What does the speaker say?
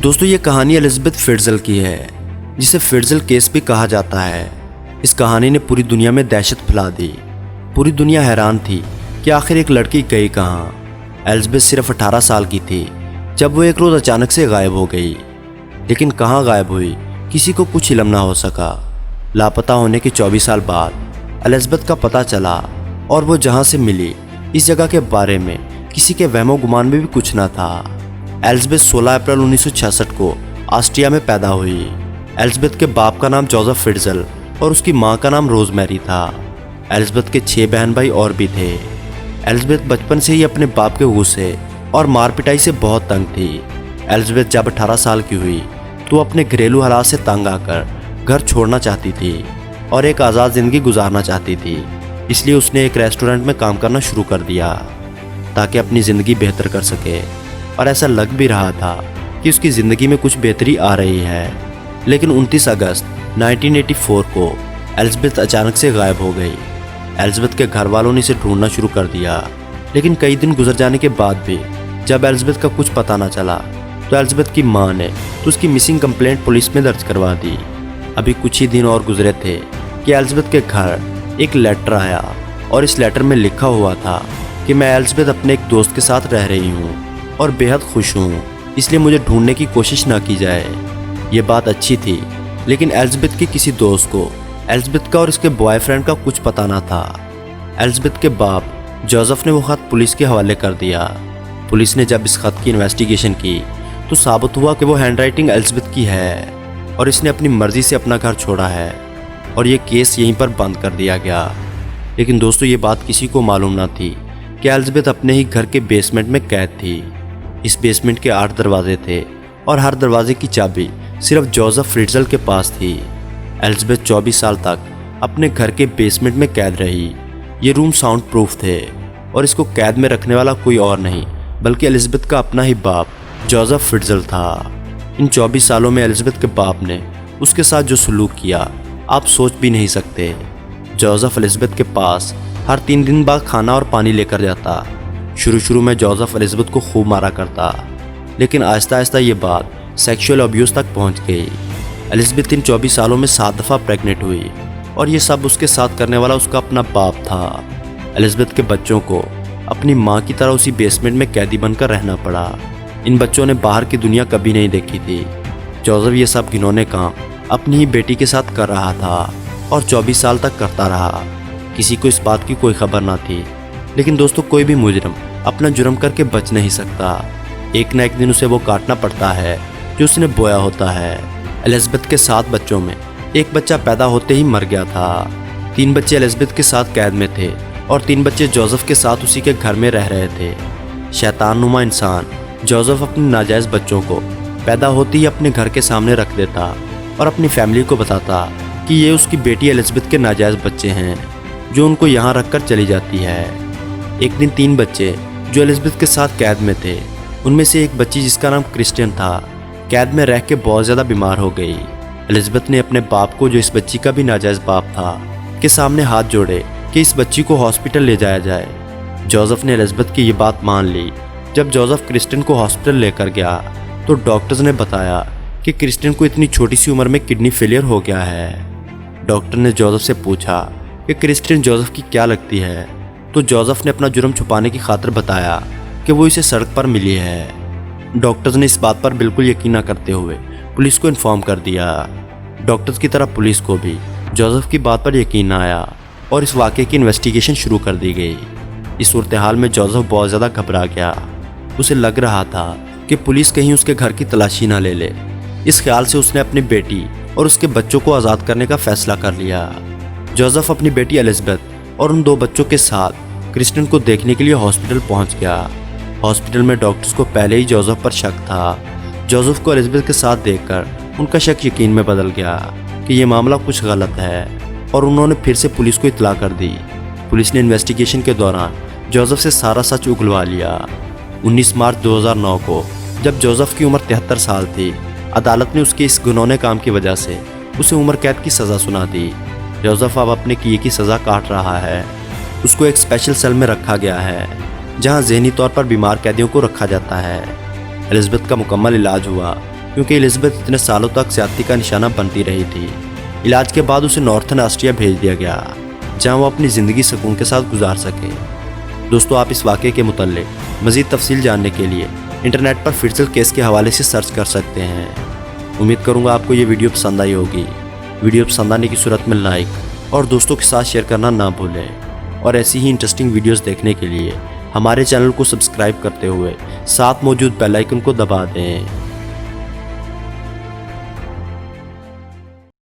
दोस्तों ये कहानी एलिज़ाबेथ फिट्ज़ल की है, जिसे फिट्ज़ल केस भी कहा जाता है। इस कहानी ने पूरी दुनिया में दहशत फैला दी। पूरी दुनिया हैरान थी कि आखिर एक लड़की गई कहाँ। एलिज़ाबेथ सिर्फ 18 साल की थी जब वो एक रोज़ अचानक से गायब हो गई। लेकिन कहाँ गायब हुई, किसी को कुछ इल्म ना हो सका। लापता होने के 24 साल बाद एलिज़ाबेथ का पता चला और वो जहाँ से मिली, इस जगह के बारे में किसी के वहमो गुमान में भी कुछ ना था। एलिज़ाबेथ 16 अप्रैल 1966 को ऑस्ट्रिया में पैदा हुई। एलिज़ाबेथ के बाप का नाम जोसेफ फिट्ज़ल और उसकी माँ का नाम रोज़मेरी था। एलिज़ाबेथ के 6 बहन भाई और भी थे। एलिज़ाबेथ बचपन से ही अपने बाप के गुस्से और मार पिटाई से बहुत तंग थी। एलिज़ाबेथ जब 18 साल की हुई तो अपने घरेलू हालात से तंग आकर घर छोड़ना चाहती थी और एक आज़ाद ज़िंदगी गुजारना चाहती थी। इसलिए उसने एक रेस्टोरेंट में काम करना शुरू कर दिया ताकि अपनी ज़िंदगी बेहतर कर सके। और ऐसा लग भी रहा था कि उसकी ज़िंदगी में कुछ बेहतरी आ रही है। लेकिन 29 अगस्त 1984 को एलिज़ाबेथ अचानक से गायब हो गई। एलिज़ाबेथ के घर वालों ने इसे ढूंढना शुरू कर दिया, लेकिन कई दिन गुजर जाने के बाद भी जब एलिज़ाबेथ का कुछ पता ना चला तो एलिज़ाबेथ की मां ने तो उसकी मिसिंग कंप्लेंट पुलिस में दर्ज करवा दी। अभी कुछ ही दिन और गुजरे थे कि एलिज़ाबेथ के घर एक लेटर आया और इस लेटर में लिखा हुआ था कि मैं एलिज़ाबेथ अपने एक दोस्त के साथ रह रही हूँ और बेहद खुश हूँ, इसलिए मुझे ढूंढने की कोशिश ना की जाए। ये बात अच्छी थी, लेकिन एलिज़ाबेथ के किसी दोस्त को एलिज़ाबेथ का और इसके बॉयफ्रेंड का कुछ पता ना था। एलिज़ाबेथ के बाप जोसेफ ने वो खत पुलिस के हवाले कर दिया। पुलिस ने जब इस खत की इन्वेस्टिगेशन की तो साबित हुआ कि वो हैंडराइटिंग एलिज़ाबेथ की है और इसने अपनी मर्जी से अपना घर छोड़ा है और ये केस यहीं पर बंद कर दिया गया। लेकिन दोस्तों ये बात किसी को मालूम ना थी कि एलिज़ाबेथ अपने ही घर के बेसमेंट में कैद थी। इस बेसमेंट के 8 दरवाजे थे और हर दरवाजे की चाबी सिर्फ जोसेफ फिट्ज़ल के पास थी। एलिज़ाबेथ 24 साल तक अपने घर के बेसमेंट में कैद रही। ये रूम साउंड प्रूफ थे और इसको कैद में रखने वाला कोई और नहीं बल्कि एलिज़ाबेथ का अपना ही बाप जोसेफ फिट्ज़ल था। इन 24 सालों में एलिज़ाबेथ के बाप ने उसके साथ जो सलूक किया आप सोच भी नहीं सकते। जोसेफ एलिज़ाबेथ के पास हर 3 दिन बाद खाना और पानी लेकर जाता। शुरू में जोसेफ एलिज़ाबेथ को खूब मारा करता, लेकिन आहिस्ता आहिस्ता ये बात सेक्सुअल अब्यूज़ तक पहुंच गई। एलिज़ाबेथ इन 24 सालों में 7 दफ़ा प्रेग्नेंट हुई और ये सब उसके साथ करने वाला उसका अपना बाप था। एलिज़ाबेथ के बच्चों को अपनी माँ की तरह उसी बेसमेंट में कैदी बनकर रहना पड़ा। इन बच्चों ने बाहर की दुनिया कभी नहीं देखी थी। जोसेफ ये सब घिनौने काम अपनी ही बेटी के साथ कर रहा था और 24 साल तक करता रहा। किसी को इस बात की कोई खबर ना थी। लेकिन दोस्तों कोई भी मुजरिम अपना जुर्म करके बच नहीं सकता। एक ना एक दिन उसे वो काटना पड़ता है जो उसने बोया होता है। एलिज़ाबेथ के 7 बच्चों में एक बच्चा पैदा होते ही मर गया था। 3 बच्चे एलिज़ाबेथ के साथ कैद में थे और 3 बच्चे जोसेफ के साथ उसी के घर में रह रहे थे। शैतानुमा इंसान जोसेफ अपने नाजायज़ बच्चों को पैदा होते ही अपने घर के सामने रख देता और अपनी फैमिली को बताता कि ये उसकी बेटी एलिज़ाबेथ के नाजायज़ बच्चे हैं जो उनको यहाँ रखकर चली जाती है। एक दिन 3 बच्चे जो एलिज़ाबेथ के साथ कैद में थे, उनमें से एक बच्ची जिसका नाम क्रिस्टियन था, कैद में रह के बहुत ज़्यादा बीमार हो गई। एलिज़ाबेथ ने अपने बाप को, जो इस बच्ची का भी नाजायज़ बाप था, के सामने हाथ जोड़े कि इस बच्ची को हॉस्पिटल ले जाया जाए। जोसेफ ने एलिज़ाबेथ की ये बात मान ली। जब जोसेफ क्रिस्टियन को हॉस्पिटल लेकर गया तो डॉक्टर्स ने बताया कि क्रिस्टियन को इतनी छोटी सी उम्र में किडनी फेलियर हो गया है। डॉक्टर ने जोसेफ से पूछा कि क्रिस्टियन जोसेफ की क्या लगती है, तो जोसेफ ने अपना जुर्म छुपाने की खातिर बताया कि वो इसे सड़क पर मिली है। डॉक्टर्स ने इस बात पर बिल्कुल यकीन न करते हुए पुलिस को इन्फॉर्म कर दिया। डॉक्टर्स की तरह पुलिस को भी जोसेफ की बात पर यकीन न आया और इस वाक़े की इन्वेस्टिगेशन शुरू कर दी गई। इस सूरत हाल में जोसेफ बहुत ज़्यादा घबरा गया। उसे लग रहा था कि पुलिस कहीं उसके घर की तलाशी ना ले ले। इस ख्याल से उसने अपनी बेटी और उसके बच्चों को आज़ाद करने का फ़ैसला कर लिया। जोसेफ अपनी बेटी एलिज़ाबेथ और उन 2 बच्चों के साथ क्रिस्टियन को देखने के लिए हॉस्पिटल पहुंच गया। हॉस्पिटल में डॉक्टर्स को पहले ही जोसेफ पर शक था। जोसेफ को एलिज़ाबेथ के साथ देखकर उनका शक यकीन में बदल गया कि ये मामला कुछ गलत है और उन्होंने फिर से पुलिस को इत्तला कर दी। पुलिस ने इन्वेस्टिगेशन के दौरान जोसेफ से सारा सच उगलवा लिया। 19 मार्च 2009 को जब जोसेफ की उम्र 73 साल थी, अदालत ने उसके इस घिनौने काम की वजह से उसे उम्र कैद की सज़ा सुना दी। जोसेफ अब अपने किए की सज़ा काट रहा है। उसको एक स्पेशल सेल में रखा गया है जहां ज़हनी तौर पर बीमार कैदियों को रखा जाता है। एलिज़ाबेथ का मुकम्मल इलाज हुआ क्योंकि एलिजाबेथ इतने सालों तक ज्यादती का निशाना बनती रही थी। इलाज के बाद उसे नॉर्थन ऑस्ट्रिया भेज दिया गया, जहां वो अपनी ज़िंदगी सुकून के साथ गुजार सके। दोस्तों, आप इस वाक़े के मुतल्लिक़ मज़ीद तफसील जानने के लिए इंटरनेट पर फिट्ज़ल केस के हवाले से सर्च कर सकते हैं। उम्मीद करूँगा आपको ये वीडियो पसंद आई होगी। वीडियो पसंद आने की सूरत में लाइक और दोस्तों के साथ शेयर करना ना भूलें, और ऐसी ही इंटरेस्टिंग वीडियोज़ देखने के लिए हमारे चैनल को सब्सक्राइब करते हुए साथ मौजूद बेल आइकन को दबा दें।